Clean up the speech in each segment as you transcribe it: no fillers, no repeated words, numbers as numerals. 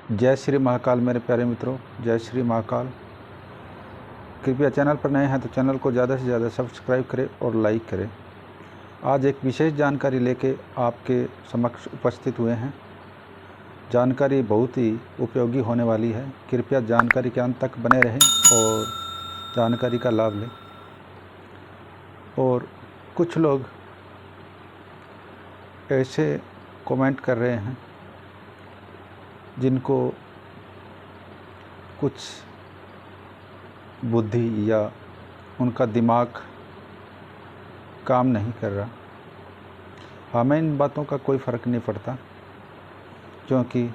जय श्री महाकाल मेरे प्यारे मित्रों, जय श्री महाकाल। कृपया चैनल पर नए हैं तो चैनल को ज़्यादा से ज़्यादा सब्सक्राइब करें और लाइक करें। आज एक विशेष जानकारी लेके आपके समक्ष उपस्थित हुए हैं। जानकारी बहुत ही उपयोगी होने वाली है। कृपया जानकारी के अंत तक बने रहें और जानकारी का लाभ लें। और कुछ लोग ऐसे कमेंट कर रहे हैं जिनको कुछ बुद्धि या उनका दिमाग काम नहीं कर रहा। हमें इन बातों का कोई फ़र्क नहीं पड़ता, क्योंकि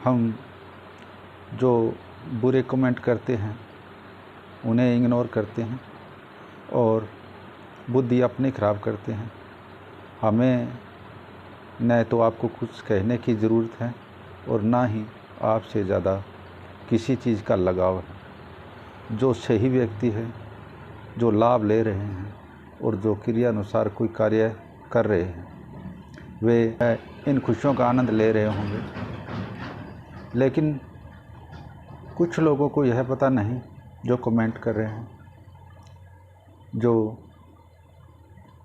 हम जो बुरे कमेंट करते हैं उन्हें इग्नोर करते हैं और बुद्धि अपनी ख़राब करते हैं। हमें न तो आपको कुछ कहने की ज़रूरत है और ना ही आपसे ज़्यादा किसी चीज़ का लगाव है। जो सही व्यक्ति है, जो लाभ ले रहे हैं और जो क्रिया अनुसार कोई कार्य कर रहे हैं, वे इन खुशियों का आनंद ले रहे होंगे। लेकिन कुछ लोगों को यह पता नहीं, जो कमेंट कर रहे हैं, जो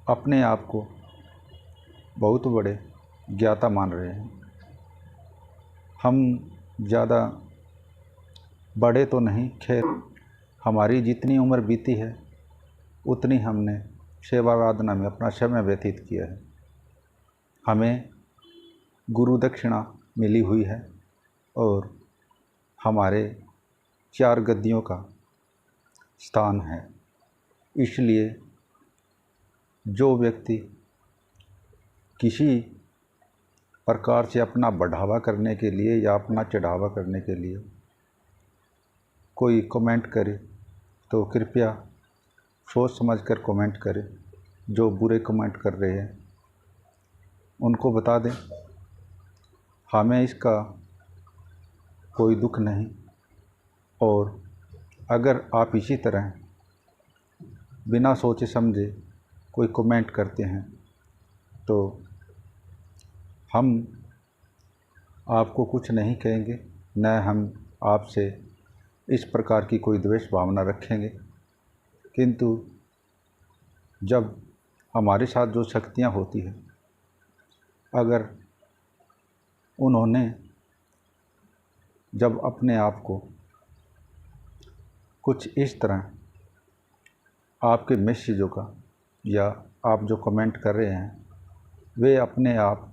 अपने आप को बहुत बड़े ज्ञाता मान रहे हैं। हम ज़्यादा बड़े तो नहीं, खैर हमारी जितनी उम्र बीती है उतनी हमने सेवा साधना में अपना समय व्यतीत किया है। हमें गुरु दक्षिणा मिली हुई है और हमारे 4 गद्दियों का स्थान है। इसलिए जो व्यक्ति किसी प्रकार से अपना बढ़ावा करने के लिए या अपना चढ़ावा करने के लिए कोई कमेंट करे तो कृपया सोच समझकर कमेंट करें। जो बुरे कमेंट कर रहे हैं उनको बता दें, हमें इसका कोई दुख नहीं। और अगर आप इसी तरह बिना सोचे समझे कोई कमेंट करते हैं तो हम आपको कुछ नहीं कहेंगे, न हम आपसे इस प्रकार की कोई द्वेष भावना रखेंगे। किंतु जब हमारे साथ जो शक्तियाँ होती हैं, अगर उन्होंने जब अपने आप को कुछ इस तरह आपके मैसेजों का या आप जो कमेंट कर रहे हैं, वे अपने आप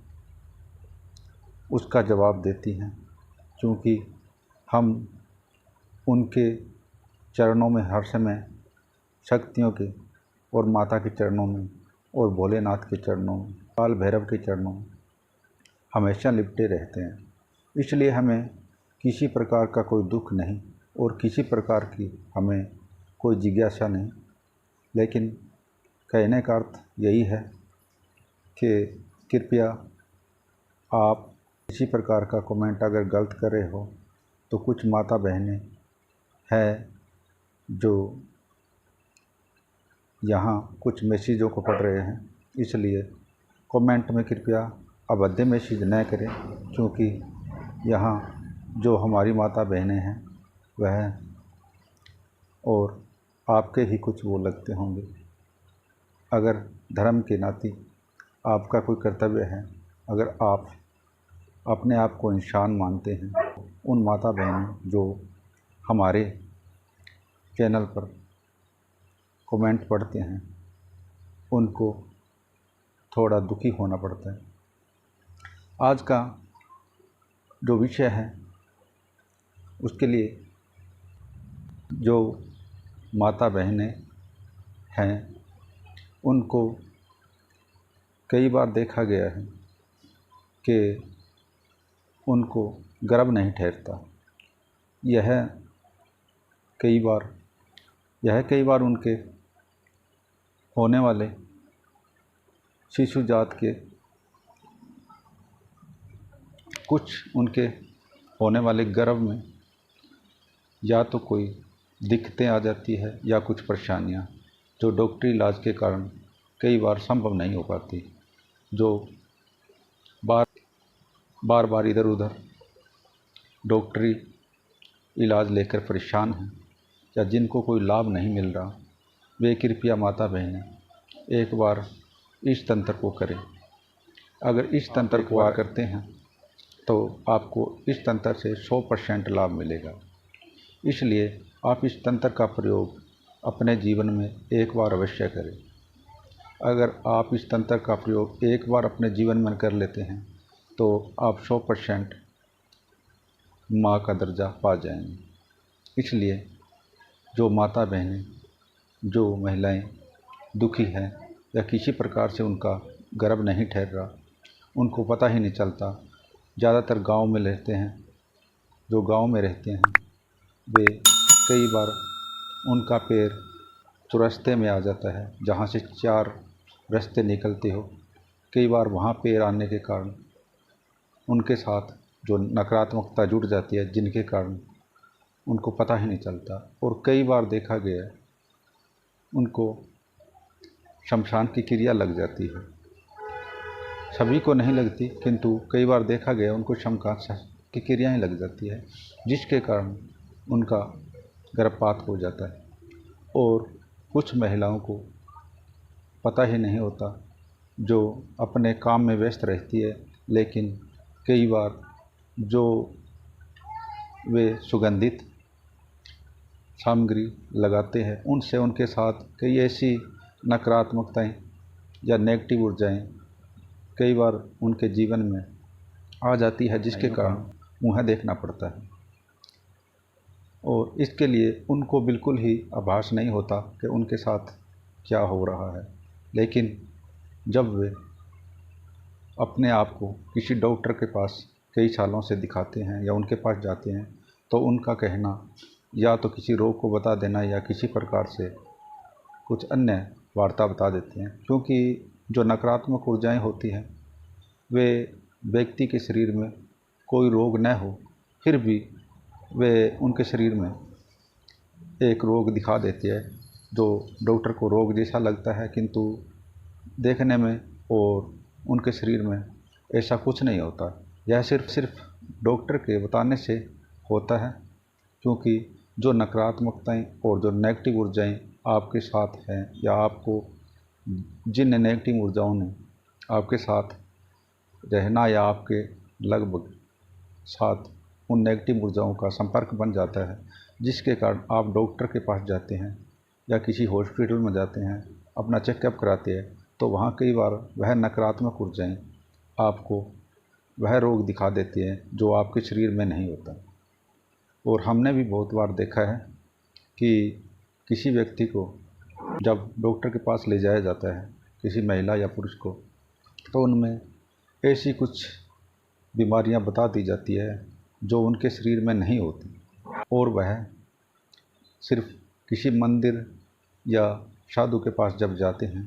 उसका जवाब देती हैं, क्योंकि हम उनके चरणों में हर समय शक्तियों के और माता के चरणों में और भोलेनाथ के चरणों में, काल भैरव के चरणों में हमेशा लिपटे रहते हैं। इसलिए हमें किसी प्रकार का कोई दुख नहीं और किसी प्रकार की हमें कोई जिज्ञासा नहीं। लेकिन कहने का अर्थ यही है कि कृपया आप किसी प्रकार का कमेंट अगर गलत कर रहे हो तो कुछ माता बहनें हैं जो यहाँ कुछ मैसेजों को पढ़ रहे हैं, इसलिए कमेंट में कृपया अभद्र मैसेज न करें, क्योंकि यहाँ जो हमारी माता बहनें हैं वह और आपके ही कुछ वो लगते होंगे। अगर धर्म के नाते आपका कोई कर्तव्य है, अगर आप अपने आप को इंसान मानते हैं, उन माता बहनों जो हमारे चैनल पर कमेंट पढ़ते हैं उनको थोड़ा दुखी होना पड़ता है। आज का जो विषय है उसके लिए जो माता बहनें हैं उनको कई बार देखा गया है कि उनको गर्भ नहीं ठहरता। यह कई बार उनके होने वाले शिशु जात के कुछ उनके होने वाले गर्भ में या तो कोई दिक्कतें आ जाती है या कुछ परेशानियां जो डॉक्टरी इलाज के कारण कई बार संभव नहीं हो पाती, जो बार बार इधर उधर डॉक्टरी इलाज लेकर परेशान हैं या जिनको कोई लाभ नहीं मिल रहा, वे कृपया माता बहनें एक बार इस तंत्र को करें। अगर इस तंत्र को आप करते हैं तो आपको इस तंत्र से 100% लाभ मिलेगा। इसलिए आप इस तंत्र का प्रयोग अपने जीवन में एक बार अवश्य करें। अगर आप इस तंत्र का प्रयोग एक बार अपने जीवन में कर लेते हैं तो आप 100% माँ का दर्जा पा जाएंगे। इसलिए जो माता बहनें, जो महिलाएं दुखी हैं या किसी प्रकार से उनका गर्भ नहीं ठहर रहा, उनको पता ही नहीं चलता, ज़्यादातर गांव में रहते हैं, जो गांव में रहते हैं वे कई बार उनका पैर चौरास्ते में आ जाता है जहां से 4 रास्ते निकलते हो। कई बार वहां पैर आने के कारण उनके साथ जो नकारात्मकता जुड़ जाती है, जिनके कारण उनको पता ही नहीं चलता। और कई बार देखा गया है उनको शमशान की क्रिया लग जाती है। सभी को नहीं लगती, किंतु कई बार देखा गया उनको शमशान की क्रियाएँ लग जाती है, जिसके कारण उनका गर्भपात हो जाता है। और कुछ महिलाओं को पता ही नहीं होता, जो अपने काम में व्यस्त रहती है, लेकिन कई बार जो वे सुगंधित सामग्री लगाते हैं उनसे उनके साथ कई ऐसी नकारात्मकताएं या नेगेटिव ऊर्जाएं कई बार उनके जीवन में आ जाती है, जिसके कारण मुँह देखना पड़ता है। और इसके लिए उनको बिल्कुल ही आभास नहीं होता कि उनके साथ क्या हो रहा है। लेकिन जब वे अपने आप को किसी डॉक्टर के पास कई सालों से दिखाते हैं या उनके पास जाते हैं तो उनका कहना या तो किसी रोग को बता देना या किसी प्रकार से कुछ अन्य वार्ता बता देते हैं, क्योंकि जो नकारात्मक ऊर्जाएं होती हैं वे व्यक्ति के शरीर में कोई रोग न हो फिर भी वे उनके शरीर में एक रोग दिखा देती है जो डॉक्टर को रोग जैसा लगता है, किंतु देखने में और उनके शरीर में ऐसा कुछ नहीं होता। यह सिर्फ डॉक्टर के बताने से होता है, क्योंकि जो नकारात्मकताएं और जो नेगेटिव ऊर्जाएं आपके साथ हैं या आपको जिन नेगेटिव ऊर्जाओं ने आपके साथ रहना या आपके लगभग साथ उन नेगेटिव ऊर्जाओं का संपर्क बन जाता है, जिसके कारण आप डॉक्टर के पास जाते हैं या किसी हॉस्पिटल में जाते हैं, अपना चेकअप कराते हैं, तो वहाँ कई बार वह नकारात्मक ऊर्जाएं आपको वह रोग दिखा देती हैं जो आपके शरीर में नहीं होता। और हमने भी बहुत बार देखा है कि किसी व्यक्ति को जब डॉक्टर के पास ले जाया जाता है, किसी महिला या पुरुष को, तो उनमें ऐसी कुछ बीमारियां बता दी जाती है जो उनके शरीर में नहीं होती, और वह सिर्फ किसी मंदिर या साधु के पास जब जाते हैं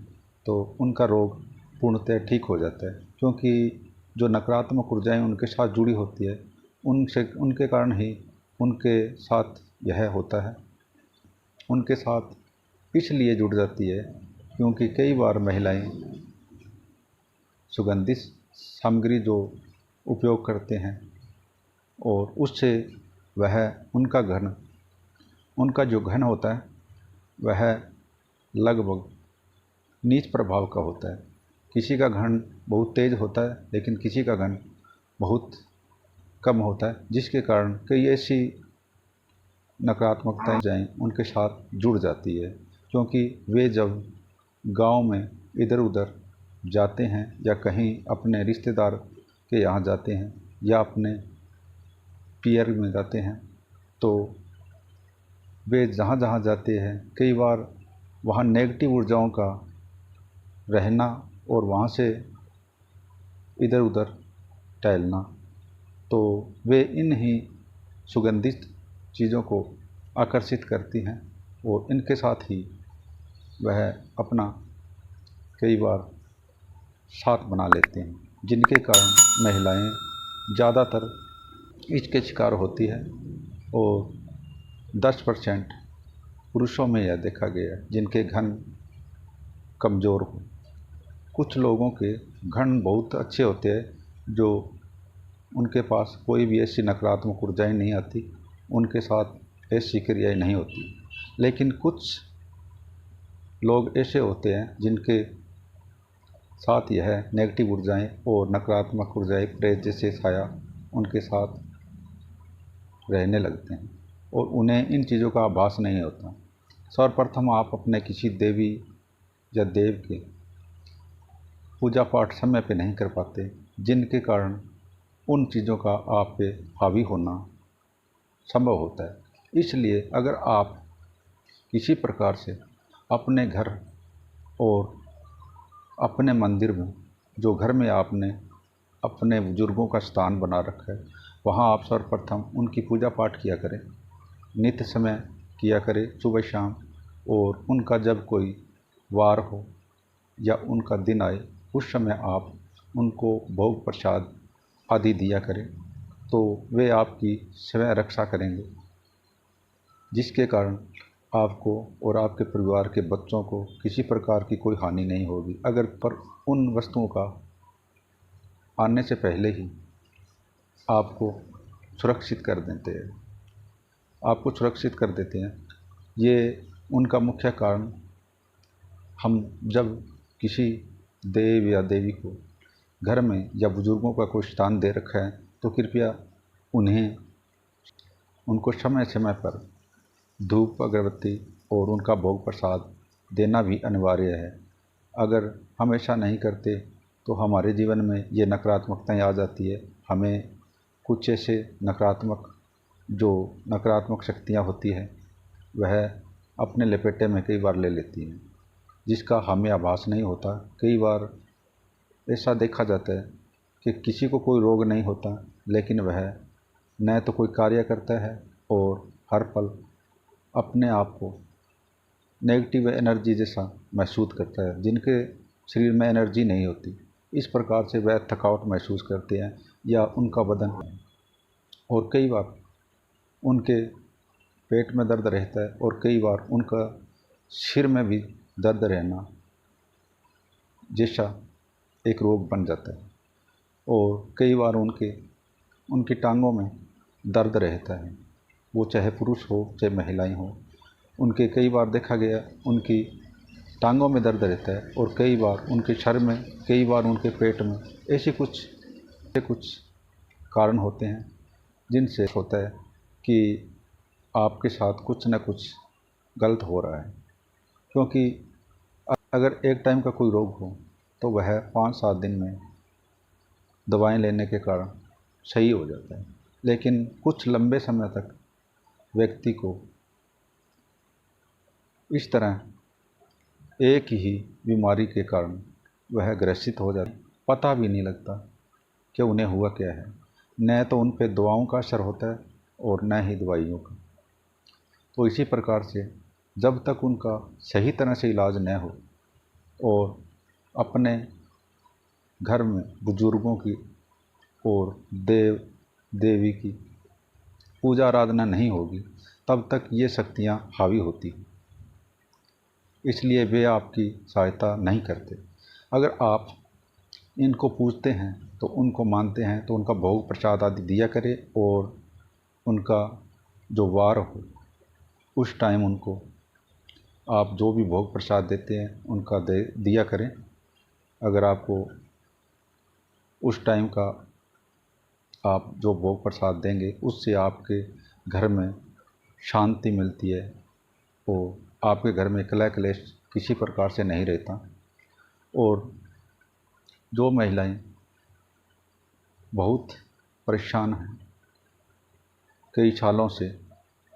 तो उनका रोग पूर्णतः ठीक हो जाता है, क्योंकि जो नकारात्मक ऊर्जाएं उनके साथ जुड़ी होती है उनके कारण ही उनके साथ यह होता है। उनके साथ इसलिए जुड़ जाती है क्योंकि कई बार महिलाएं सुगंधित सामग्री जो उपयोग करते हैं और उससे वह उनका जो घन होता है वह लगभग नीच प्रभाव का होता है। किसी का घन बहुत तेज होता है लेकिन किसी का घन बहुत कम होता है, जिसके कारण कई ऐसी नकारात्मकताएं जाएं उनके साथ जुड़ जाती है, क्योंकि वे जब गांव में इधर उधर जाते हैं या कहीं अपने रिश्तेदार के यहाँ जाते हैं या अपने पियर में जाते हैं, तो वे जहाँ जहाँ जाते हैं कई बार वहाँ नेगेटिव ऊर्जाओं का रहना और वहाँ से इधर उधर टहलना, तो वे इन ही सुगंधित चीज़ों को आकर्षित करती हैं और इनके साथ ही वह अपना कई बार साथ बना लेते हैं, जिनके कारण महिलाएं ज़्यादातर इसके शिकार होती है। और 10% पुरुषों में यह देखा गया जिनके घन कमज़ोर हो। कुछ लोगों के घन बहुत अच्छे होते हैं जो उनके पास कोई भी ऐसी नकारात्मक ऊर्जाएँ नहीं आती, उनके साथ ऐसी क्रियाएँ नहीं होती। लेकिन कुछ लोग ऐसे होते हैं जिनके साथ यह नेगेटिव ऊर्जाएँ और नकारात्मक ऊर्जाएँ प्रेत जैसे साया उनके साथ रहने लगते हैं और उन्हें इन चीज़ों का आभास नहीं होता। सर्वप्रथम आप अपने किसी देवी या देव के पूजा पाठ समय पे नहीं कर पाते, जिनके कारण उन चीज़ों का आप पे हावी होना संभव होता है। इसलिए अगर आप किसी प्रकार से अपने घर और अपने मंदिर में, जो घर में आपने अपने बुजुर्गों का स्थान बना रखा है, वहाँ आप सर्वप्रथम उनकी पूजा पाठ किया करें, नित्य समय किया करें सुबह शाम। और उनका जब कोई वार हो या उनका दिन आए, उस समय आप उनको भोग प्रसाद आदि दिया करें, तो वे आपकी स्वयं रक्षा करेंगे, जिसके कारण आपको और आपके परिवार के बच्चों को किसी प्रकार की कोई हानि नहीं होगी। अगर पर उन वस्तुओं का आने से पहले ही आपको सुरक्षित कर देते हैं। ये उनका मुख्य कारण, हम जब किसी देव या देवी को घर में या बुजुर्गों का कोई स्थान दे रखा है, तो कृपया उनको समय समय पर धूप अगरबत्ती और उनका भोग प्रसाद देना भी अनिवार्य है। अगर हम ऐसा नहीं करते तो हमारे जीवन में ये नकारात्मकताएँ आ जाती है। हमें कुछ ऐसे नकारात्मक शक्तियाँ होती हैं, वह अपने लपेटे में कई बार ले लेती हैं, जिसका हमें आभास नहीं होता। कई बार ऐसा देखा जाता है कि किसी को कोई रोग नहीं होता, लेकिन वह न तो कोई कार्य करता है और हर पल अपने आप को नेगेटिव एनर्जी जैसा महसूस करता है, जिनके शरीर में एनर्जी नहीं होती। इस प्रकार से वह थकावट महसूस करते हैं या उनका बदन, और कई बार उनके पेट में दर्द रहता है और कई बार उनका सिर में भी दर्द रहना जैसा एक रोग बन जाता है। और कई बार उनकी टांगों में दर्द रहता है, वो चाहे पुरुष हो चाहे महिलाएं हो। उनके कई बार देखा गया उनकी टांगों में दर्द रहता है और कई बार उनके सर में, कई बार उनके पेट में। ऐसे कुछ कारण होते हैं जिनसे होता है कि आपके साथ कुछ न कुछ गलत हो रहा है। क्योंकि अगर एक टाइम का कोई रोग हो तो वह 5-7 दिन में दवाएं लेने के कारण सही हो जाता है, लेकिन कुछ लंबे समय तक व्यक्ति को इस तरह एक ही बीमारी के कारण वह ग्रसित हो जाता है। पता भी नहीं लगता कि उन्हें हुआ क्या है। न तो उन पर दवाओं का असर होता है और न ही दवाइयों का। तो इसी प्रकार से जब तक उनका सही तरह से इलाज न हो और अपने घर में बुजुर्गों की और देव देवी की पूजा आराधना नहीं होगी, तब तक ये शक्तियाँ हावी होती हैं। इसलिए वे आपकी सहायता नहीं करते। अगर आप इनको पूजते हैं, तो उनको मानते हैं, तो उनका भोग प्रसाद आदि दिया करें और उनका जो वार हो उस टाइम उनको आप जो भी भोग प्रसाद देते हैं उनका दिया करें। अगर आपको उस टाइम का आप जो भोग प्रसाद देंगे उससे आपके घर में शांति मिलती है और आपके घर में कलह क्लेश किसी प्रकार से नहीं रहता। और जो महिलाएं बहुत परेशान हैं कई सालों से,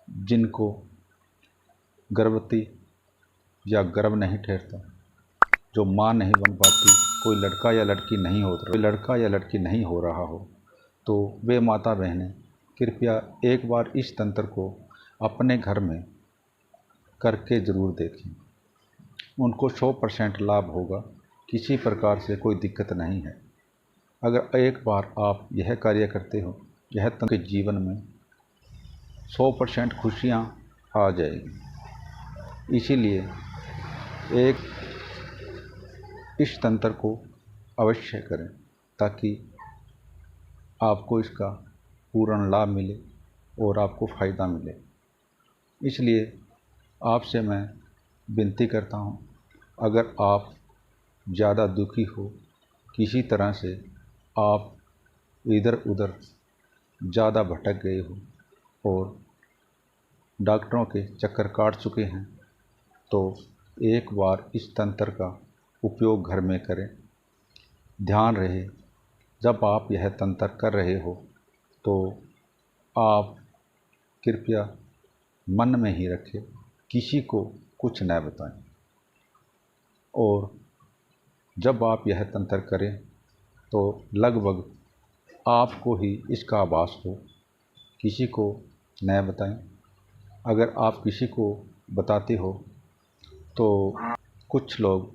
जिनको गर्भवती या गर्भ नहीं ठहरता, जो माँ नहीं बन पाती, कोई लड़का या लड़की नहीं हो रहा हो, तो वे माता बहनें कृपया एक बार इस तंत्र को अपने घर में करके ज़रूर देखें। उनको 100% लाभ होगा, किसी प्रकार से कोई दिक्कत नहीं है। अगर एक बार आप यह कार्य करते हो, यह तंत्र के जीवन में 100% खुशियाँ आ जाएगी। इसीलिए इस तंत्र को अवश्य करें, ताकि आपको इसका पूर्ण लाभ मिले और आपको फ़ायदा मिले। इसलिए आपसे मैं विनती करता हूँ, अगर आप ज़्यादा दुखी हो, किसी तरह से आप इधर उधर ज़्यादा भटक गए हो और डॉक्टरों के चक्कर काट चुके हैं, तो एक बार इस तंत्र का उपयोग घर में करें। ध्यान रहे, जब आप यह तंत्र कर रहे हो तो आप कृपया मन में ही रखें, किसी को कुछ न बताएं। और जब आप यह तंत्र करें तो लगभग आपको ही इसका आभास हो, किसी को न बताएं। अगर आप किसी को बताते हो तो कुछ लोग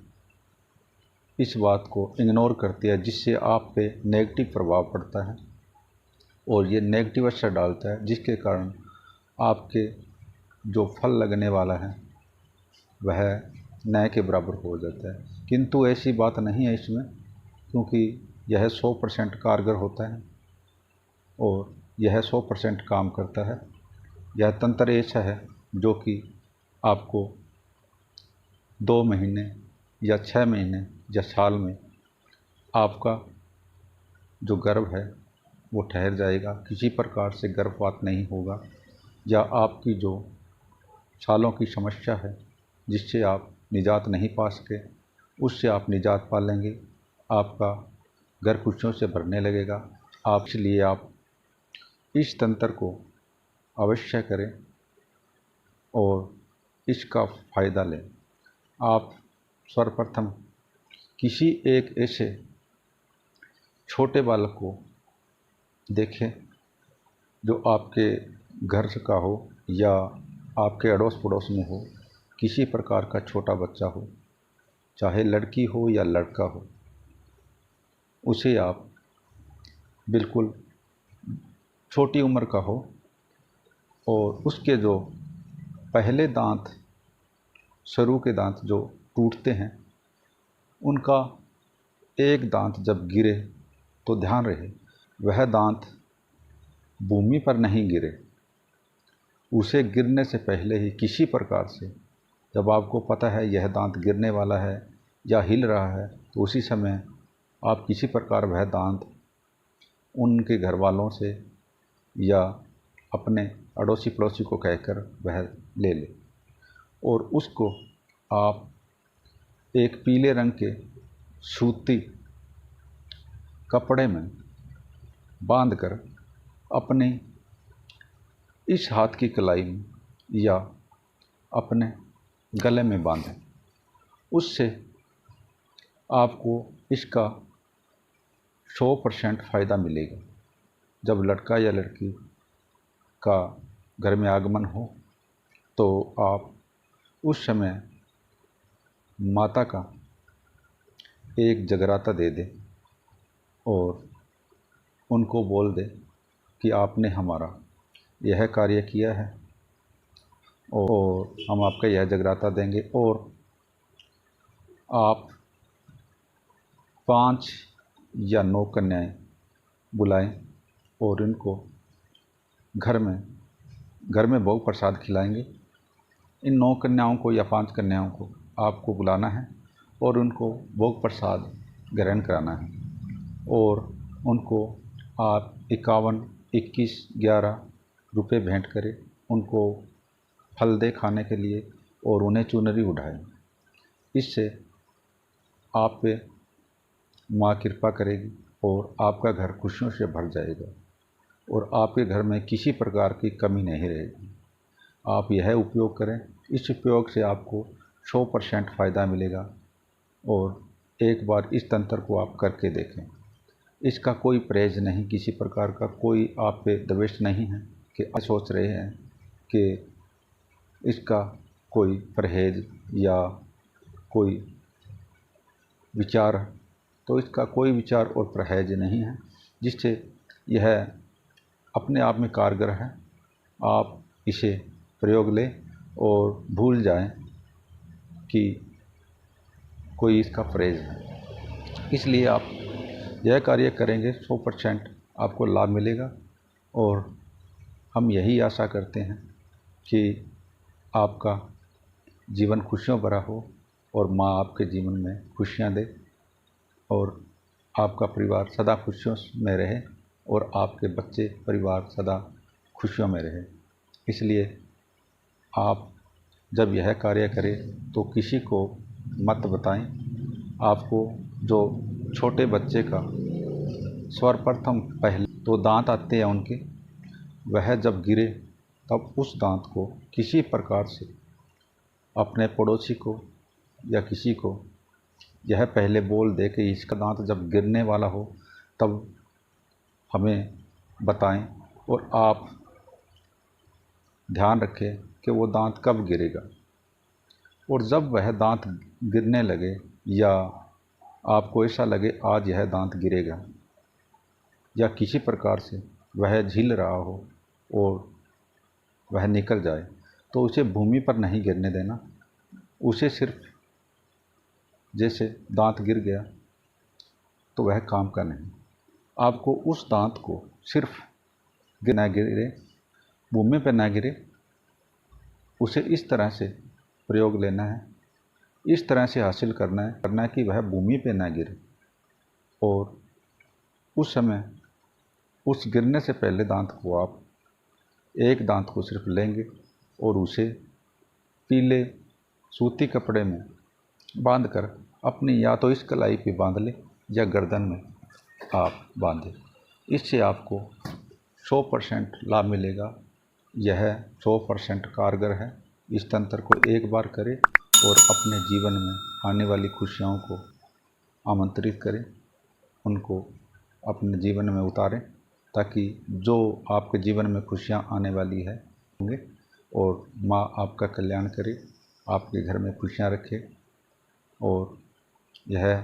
इस बात को इग्नोर करते हैं, जिससे आप पे नेगेटिव प्रभाव पड़ता है और ये नेगेटिव असर डालता है, जिसके कारण आपके जो फल लगने वाला है वह न के बराबर हो जाता है। किंतु ऐसी बात नहीं है इसमें, क्योंकि यह 100% कारगर होता है और यह 100% काम करता है। यह तंत्र ऐसा है जो कि आपको 2 महीने या 6 महीने या साल में आपका जो गर्भ है वो ठहर जाएगा, किसी प्रकार से गर्भपात नहीं होगा, या आपकी जो सालों की समस्या है जिससे आप निजात नहीं पा सके, उससे आप निजात पा लेंगे। आपका घर खुशियों से भरने लगेगा। आप इसलिए आप इस तंत्र को अवश्य करें और इसका फ़ायदा लें। आप सर्वप्रथम किसी एक ऐसे छोटे बालक को देखें जो आपके घर का हो या आपके अड़ोस पड़ोस में हो, किसी प्रकार का छोटा बच्चा हो, चाहे लड़की हो या लड़का हो, उसे आप बिल्कुल छोटी उम्र का हो और उसके जो पहले दांत, शुरू के दांत जो टूटते हैं, उनका एक दांत जब गिरे तो ध्यान रहे वह दांत भूमि पर नहीं गिरे। उसे गिरने से पहले ही किसी प्रकार से, जब आपको पता है यह दांत गिरने वाला है या हिल रहा है, तो उसी समय आप किसी प्रकार वह दांत उनके घर वालों से या अपने अड़ोसी पड़ोसी को कहकर वह ले ले और उसको आप एक पीले रंग के सूती कपड़े में बांधकर अपने इस हाथ की कलाई में या अपने गले में बांधें। उससे आपको इसका 100% फ़ायदा मिलेगा। जब लड़का या लड़की का घर में आगमन हो तो आप उस समय माता का एक जगराता दे दें और उनको बोल दें कि आपने हमारा यह कार्य किया है और हम आपका यह जगराता देंगे, और आप 5 या 9 कन्याएं बुलाएं और इनको घर में भोग प्रसाद खिलाएंगे। इन 9 कन्याओं को या 5 कन्याओं को आपको बुलाना है और उनको भोग प्रसाद ग्रहण कराना है और उनको आप 51, 21, 11 रुपये भेंट करें। उनको फल दे खाने के लिए और उन्हें चुनरी उठाएं। इससे आप पे माँ कृपा करेगी और आपका घर खुशियों से भर जाएगा और आपके घर में किसी प्रकार की कमी नहीं रहेगी। आप यह उपयोग करें। इस उपयोग से आपको 100% फ़ायदा मिलेगा और एक बार इस तंत्र को आप करके देखें। इसका कोई परहेज नहीं, किसी प्रकार का कोई आप पे द्वेष नहीं है कि आप सोच रहे हैं कि इसका कोई परहेज या कोई विचार, तो इसका कोई विचार और परहेज नहीं है, जिससे यह अपने आप में कारगर है। आप इसे प्रयोग लें और भूल जाएं कि कोई इसका परहेज है। इसलिए आप यह कार्य करेंगे, 100% आपको लाभ मिलेगा। और हम यही आशा करते हैं कि आपका जीवन खुशियों भरा हो और माँ आपके जीवन में खुशियाँ दे और आपका परिवार सदा खुशियों में रहे और आपके बच्चे परिवार सदा खुशियों में रहे। इसलिए आप जब यह कार्य करें तो किसी को मत बताएं। आपको जो छोटे बच्चे का सर्वप्रथम पहले तो दांत आते हैं उनके, वह जब गिरे तब उस दांत को किसी प्रकार से अपने पड़ोसी को या किसी को यह पहले बोल दे कि इसका दांत जब गिरने वाला हो तब हमें बताएं और आप ध्यान रखें कि वो दांत कब गिरेगा। और जब वह दांत गिरने लगे या आपको ऐसा लगे आज यह दांत गिरेगा या किसी प्रकार से वह झील रहा हो और वह निकल जाए, तो उसे भूमि पर नहीं गिरने देना। उसे सिर्फ जैसे दांत गिर गया तो वह काम का नहीं, आपको उस दांत को सिर्फ न गिरे, भूमि पर न गिरे, उसे इस तरह से प्रयोग लेना है, इस तरह से हासिल करना है कि वह भूमि पे ना गिरे। और उस समय उस गिरने से पहले दांत को आप एक दांत को सिर्फ लेंगे और उसे पीले सूती कपड़े में बांधकर अपनी या तो इस कलाई पे बांध ले या गर्दन में आप बांधें। इससे आपको 100% लाभ मिलेगा। यह 100% कारगर है। इस तंत्र को एक बार करें और अपने जीवन में आने वाली खुशियों को आमंत्रित करें, उनको अपने जीवन में उतारें ताकि जो आपके जीवन में खुशियाँ आने वाली है होंगे और माँ आपका कल्याण करे, आपके घर में खुशियाँ रखे। और यह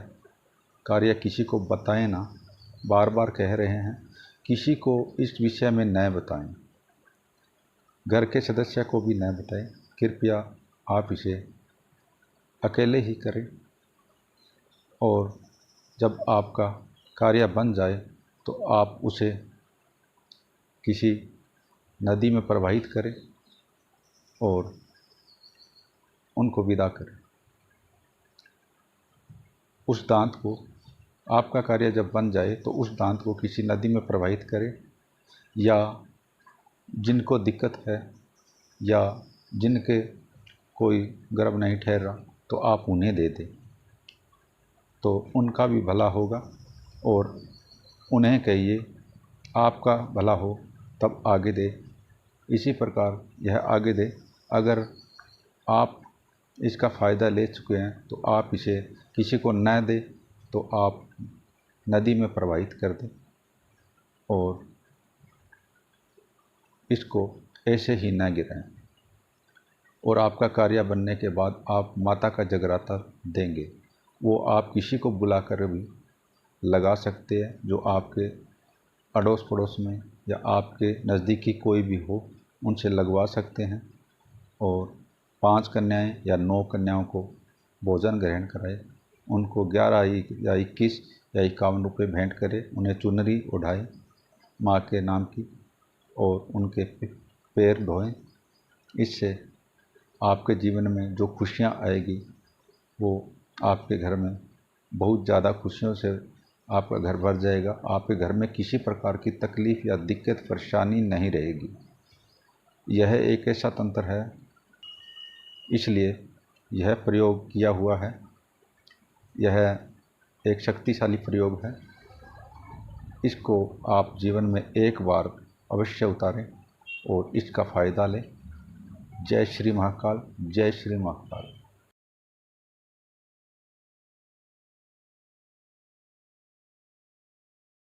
कार्य किसी को बताएं ना, बार बार कह रहे हैं, किसी को इस विषय में न बताएं, घर के सदस्य को भी न बताएं। कृपया आप इसे अकेले ही करें और जब आपका कार्य बन जाए तो आप उसे किसी नदी में प्रवाहित करें और उनको विदा करें। उस दांत को, आपका कार्य जब बन जाए तो उस दांत को किसी नदी में प्रवाहित करें या जिनको दिक्कत है या जिनके कोई गर्भ नहीं ठहर रहा तो आप उन्हें दे दें, तो उनका भी भला होगा। और उन्हें कहिए आपका भला हो तब आगे दे, इसी प्रकार यह आगे दे। अगर आप इसका फ़ायदा ले चुके हैं तो आप इसे किसी को न दें, तो आप नदी में प्रवाहित कर दें और इसको ऐसे ही न गिराएं। और आपका कार्य बनने के बाद आप माता का जगराता देंगे, वो आप किसी को बुलाकर भी लगा सकते हैं, जो आपके अड़ोस पड़ोस में या आपके नज़दीकी कोई भी हो, उनसे लगवा सकते हैं। और 5 कन्याएं या 9 कन्याओं को भोजन ग्रहण कराएं, उनको 11 या 21 या 51 रुपये भेंट करें, उन्हें चुनरी ओढ़ाएं माँ के नाम की और उनके पैर धोएं। इससे आपके जीवन में जो खुशियाँ आएगी वो आपके घर में बहुत ज़्यादा खुशियों से आपका घर भर जाएगा। आपके घर में किसी प्रकार की तकलीफ़ या दिक्कत परेशानी नहीं रहेगी। यह एक ऐसा तंत्र है, इसलिए यह प्रयोग किया हुआ है। यह एक शक्तिशाली प्रयोग है। इसको आप जीवन में एक बार अवश्य उतारें और इसका फ़ायदा लें। जय श्री महाकाल, जय श्री महाकाल।